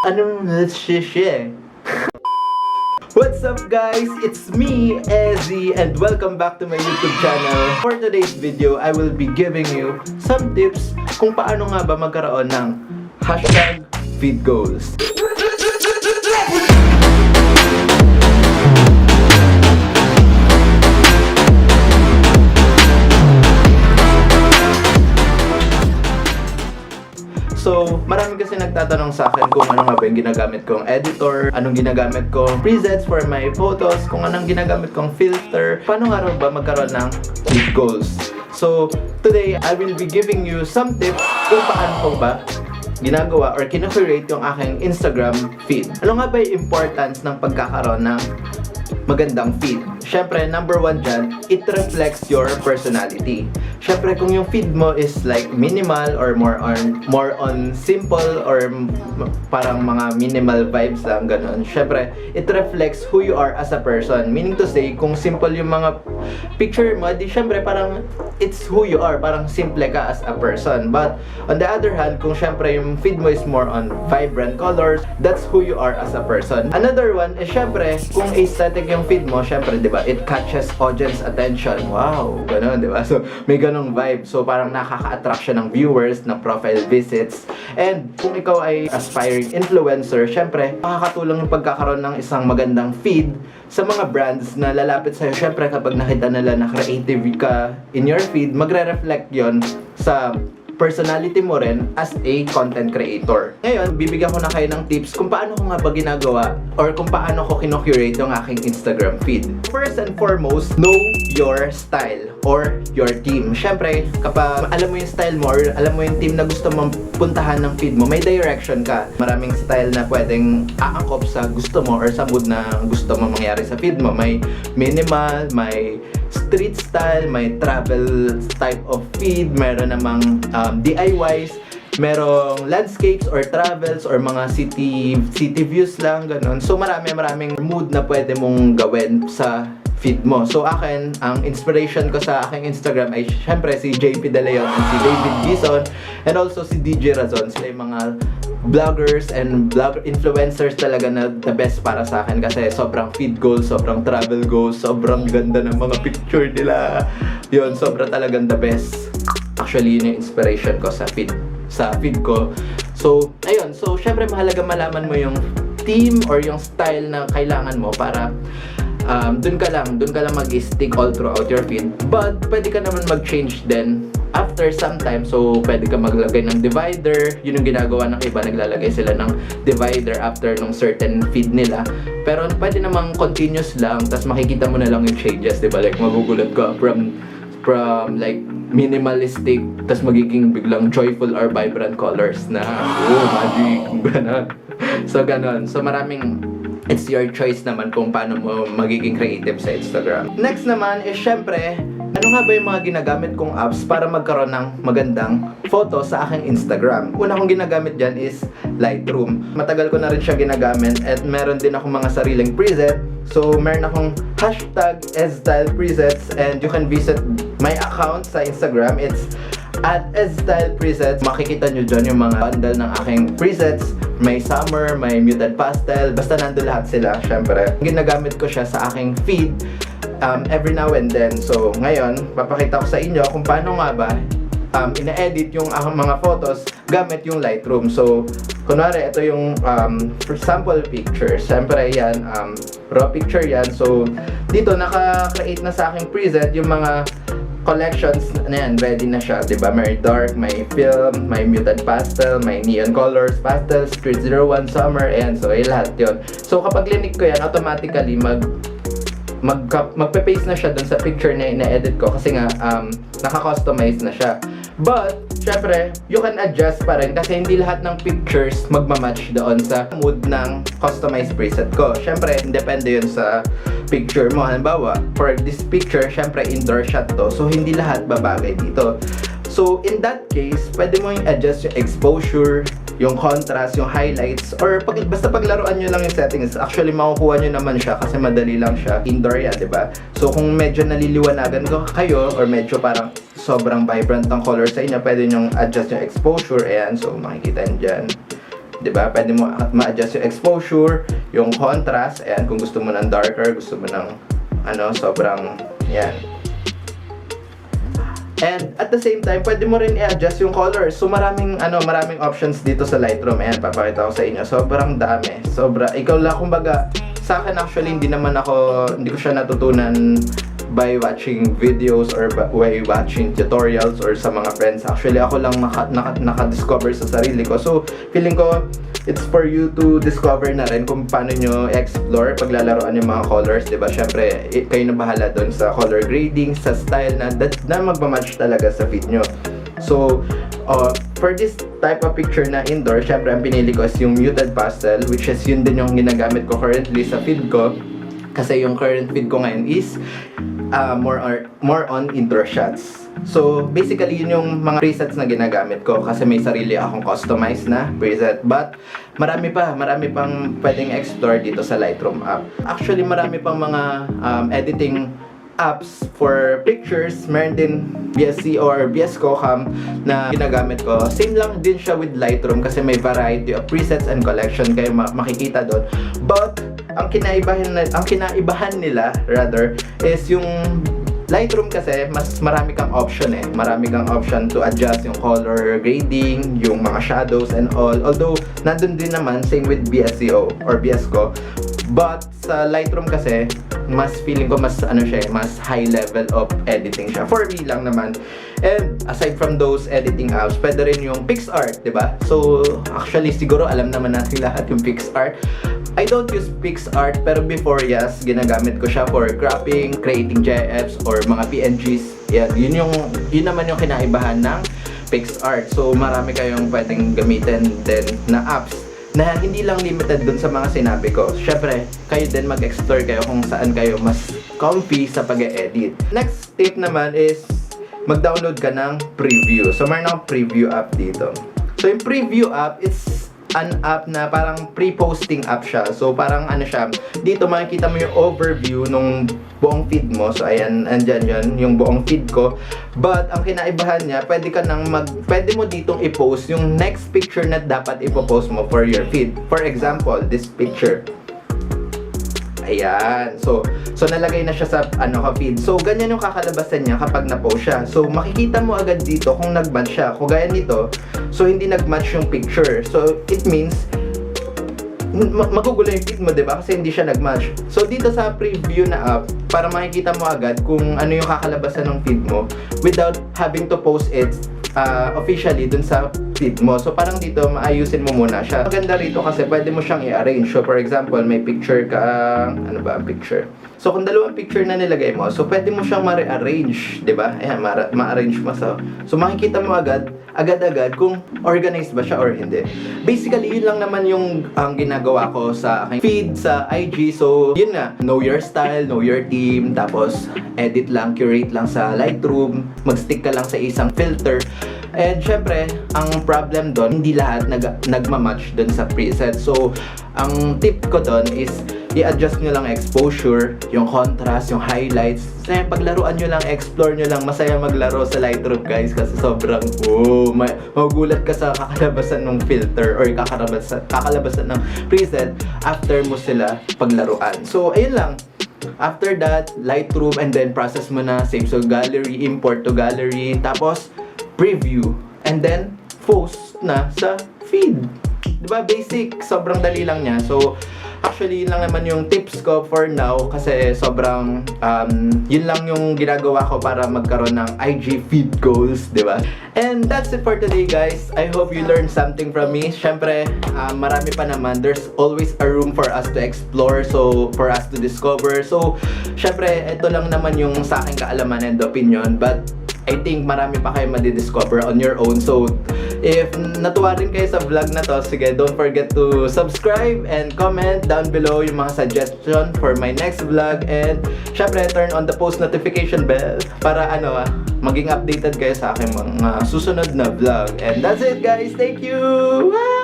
Anong nasisye? What's up guys? It's me, Ezzy, and welcome back to my YouTube channel. For today's video, I will be giving you some tips kung paano nga ba magkaroon ng hashtag feed goals. So, marami kasi nagtatanong sa akin kung ano nga ba yung ginagamit kong editor, anong ginagamit kong presets for my photos, kung anong ginagamit kong filter, paano nga ba magkaroon ng feed goals. So, today, I will be giving you some tips kung paano ko ba ginagawa or kino-curate yung aking Instagram feed. Ano nga ba yung importance ng pagkakaroon ng magandang feed? Syempre, number one dyan, it reflects your personality. Syempre, kung yung feed mo is like minimal or more on simple or parang mga minimal vibes lang, ganun. Syempre, it reflects who you are as a person. Meaning to say, kung simple yung mga picture mo, di syempre parang it's who you are. Parang simple ka as a person. But, on the other hand, kung syempre yung feed mo is more on vibrant colors, that's who you are as a person. Another one is syempre, kung aesthetic yung feed mo, syempre, di ba, it catches audience attention. Wow, ganun, di ba? So, may ganung vibe. So, parang nakaka-attract siya ng viewers, ng profile visits. And, kung ikaw ay aspiring influencer, syempre, makakatulong yung pagkakaroon ng isang magandang feed sa mga brands na lalapit sa'yo. Syempre, kapag nakita nila na creative ka in your feed, magre-reflect yon sa personality mo rin as a content creator. Ngayon, bibigyan ko na kayo ng tips kung paano ko nga ba ginagawa or kung paano ko kino-curate yung aking Instagram feed. First and foremost, know your style or your team. Syempre, kapag alam mo yung style mo or alam mo yung team na gusto mong puntahan ng feed mo, may direction ka. Maraming style na pwedeng aangkop sa gusto mo or sa mood na gusto mo mangyari sa feed mo. May minimal, may street style, may travel type of feed, meron namang DIYs, merong landscapes or travels or mga city views lang, ganun. So maraming mood na pwede mong gawin sa feed mo. So akin, ang inspiration ko sa aking Instagram ay syempre si JP De Leon and si David Gison and also si DJ Razon. Sila yung mga vloggers and influencers talaga na the best para sa akin kasi sobrang feed goals, sobrang travel goals, sobrang ganda ng mga picture nila. Yun, sobrang talagang the best. Actually, yun yung inspiration ko sa feed ko. So, ayun. So, syempre mahalaga malaman mo yung theme or yung style na kailangan mo para dun ka lang mag-stick all throughout your feed. But, pwede ka naman mag-change din after some time. So, pwede ka maglagay ng divider. Yun yung ginagawa ng iba. Naglalagay sila ng divider after nung certain feed nila. Pero, pwede namang continuous lang. Tapos, makikita mo na lang yung changes. Diba? Like, magugulat ka from like, minimalistic. Tapos, magiging biglang joyful or vibrant colors na, magic. Ganon. So, ganon. So, it's your choice naman kung paano mo magiging creative sa Instagram. Next naman is syempre, ano nga ba yung mga ginagamit kong apps para magkaroon ng magandang photo sa aking Instagram? Una kong ginagamit dyan is Lightroom. Matagal ko na rin siya ginagamit at meron din akong mga sariling preset. So, meron akong hashtag EztylePresets and you can visit my account sa Instagram. It's at EztylePresets. Makikita nyo dyan yung mga bundle ng aking presets. May summer, may muted pastel. Basta nandun lahat sila, syempre. Ginagamit ko siya sa aking feed every now and then. So, ngayon, papakita ko sa inyo kung paano nga ba ina-edit yung aking mga photos gamit yung Lightroom. So, kunwari, ito yung sample picture. Syempre, yan, raw picture yan. So, dito, naka-create na sa aking preset yung mga collections na yan, ready na siya, diba? May dark, may film, may muted pastel, may neon colors, pastel, street 01, summer, and so, lahat yun. So, kapag linik ko yan, automatically, magpe-paste na siya dun sa picture na ina-edit ko kasi nga, naka-customize na siya. But, syempre, you can adjust pa rin kasi hindi lahat ng pictures magmamatch doon sa mood ng customized preset ko. Syempre, depende yun sa picture mo. Halimbawa, for this picture, syempre, indoor shot to. So, hindi lahat babagay dito. So, in that case, pwede mo i-adjust yung exposure, yung contrast, yung highlights, or basta paglaruan nyo lang yung settings. Actually, makukuha nyo naman siya kasi madali lang siya. Indoor yan, diba? So, kung medyo naliliwanagan kayo, or medyo parang sobrang vibrant ng color sa inyo, pwede nyong adjust yung exposure. Ayan, so makikita nyo dyan. diba? Pwede mo ma-adjust yung exposure, yung contrast, ayan, kung gusto mo ng darker, gusto mo ng sobrang, yan. And at the same time, pwede mo rin i-adjust yung colors. So maraming options dito sa Lightroom. Ayan, papakita ko sa inyo. Sobrang dami. Ikaw lang, kumbaga, sa akin actually, hindi ko siya natutunan by watching videos or by watching tutorials or sa mga friends. Actually, ako lang naka-discover sa sarili ko. So, feeling ko, it's for you to discover na rin kung paano nyo explore paglalaroan yung mga colors, diba? Syempre, kayo na bahala doon sa color grading, sa style na magmamatch talaga sa feed nyo. So, for this type of picture na indoor, syempre, ang pinili ko is yung muted pastel, which is yun din yung ginagamit ko currently sa feed ko. Kasi yung current feed ko ngayon is more on indoor shots. So, basically, yun yung mga presets na ginagamit ko kasi may sarili akong customized na preset. But, marami pang pwedeng explore dito sa Lightroom app. Actually, marami pang mga editing apps for pictures. Meron din BSC or BS Cam na ginagamit ko. Same lang din siya with Lightroom kasi may variety of presets and collection kayo makikita doon. But, ang kinaibahan nila rather is yung Lightroom kasi mas marami kang option Marami kang option to adjust yung color grading, yung mga shadows and all. Although nandun din naman same with BSCO or BSCO. But sa Lightroom kasi feeling ko mas high level of editing siya. For me lang naman. And aside from those editing apps, pwede rin yung PixArt, 'di ba? So actually siguro alam naman natin lahat yung PixArt. I don't use PixArt pero before, yes, ginagamit ko siya for cropping, creating GIFs or mga PNGs. Yan, yun naman yung kinaibahan ng PixArt. So marami kayong pwedeng gamitin din na apps na hindi lang limited dun sa mga sinabi ko. Syempre, kayo din mag-explore kayo kung saan kayo mas comfy sa pag-edit. Next tip naman is mag-download ka ng preview. So meron akong preview app dito. So yung preview app, it's an app na parang pre-posting app siya. So parang siya, dito makikita mo yung overview nung buong feed mo. So ayan, andyan yun, yung buong feed ko. But ang kinaibahan niya, pwede mo ditong i-post yung next picture na dapat ipopost mo for your feed. For example, this picture. Ayan. So nalagay na siya sa ka-feed. So ganyan yung kakalabasan niya kapag na-post siya. So makikita mo agad dito kung nag-match siya. Kung gaya nito, so hindi nag-match yung picture. So it means magugulo yung feed mo, diba? Kasi hindi siya nag-match. So dito sa preview na app, para makikita mo agad kung ano yung kakalabasan ng feed mo without having to post it officially dun sa feed mo. So parang dito maayusin mo muna siya. Maganda rito kasi pwede mo siyang i-arrange. So for example, may picture ka, ano ba ang picture? So kung dalawang picture na nilagay mo, so pwede mo siyang ma-rearrange, 'di ba? Ayan, ma-arrange mo so makikita mo agad-agad kung organized ba siya or hindi. Basically, yun lang naman yung ginagawa ko sa aking feed sa IG. So yun nga, know your style, know your theme, tapos edit lang, curate lang sa Lightroom, mag-stick ka lang sa isang filter. And syempre, ang problem doon, hindi lahat nagmamatch doon sa preset. So, ang tip ko doon is i-adjust nyo lang exposure, yung contrast, yung highlights. Kasi paglaruan nyo lang, explore nyo lang, masaya maglaro sa Lightroom guys kasi sobrang, magugulat ka sa kakalabasan ng filter or kakalabasan ng preset after mo sila paglaruan. So, ayun lang. After that, Lightroom and then process mo na, save to gallery, import to gallery, tapos preview, and then post na sa feed. Diba? Basic, sobrang dali lang niya. So, actually, yun lang naman yung tips ko for now kasi sobrang, yun lang yung ginagawa ko para magkaroon ng IG feed goals, diba? And that's it for today, guys. I hope you learned something from me. Syempre, marami pa naman. There's always a room for us to explore, so for us to discover. So, syempre, ito lang naman yung sa aking kaalaman and opinion, but I think marami pa kayo madidiscover on your own. So, if natuwa rin kayo sa vlog na to, sige, don't forget to subscribe and comment down below yung mga suggestion for my next vlog. And, syempre, turn on the post notification bell para maging updated kayo sa aking mga susunod na vlog. And that's it, guys. Thank you! Bye!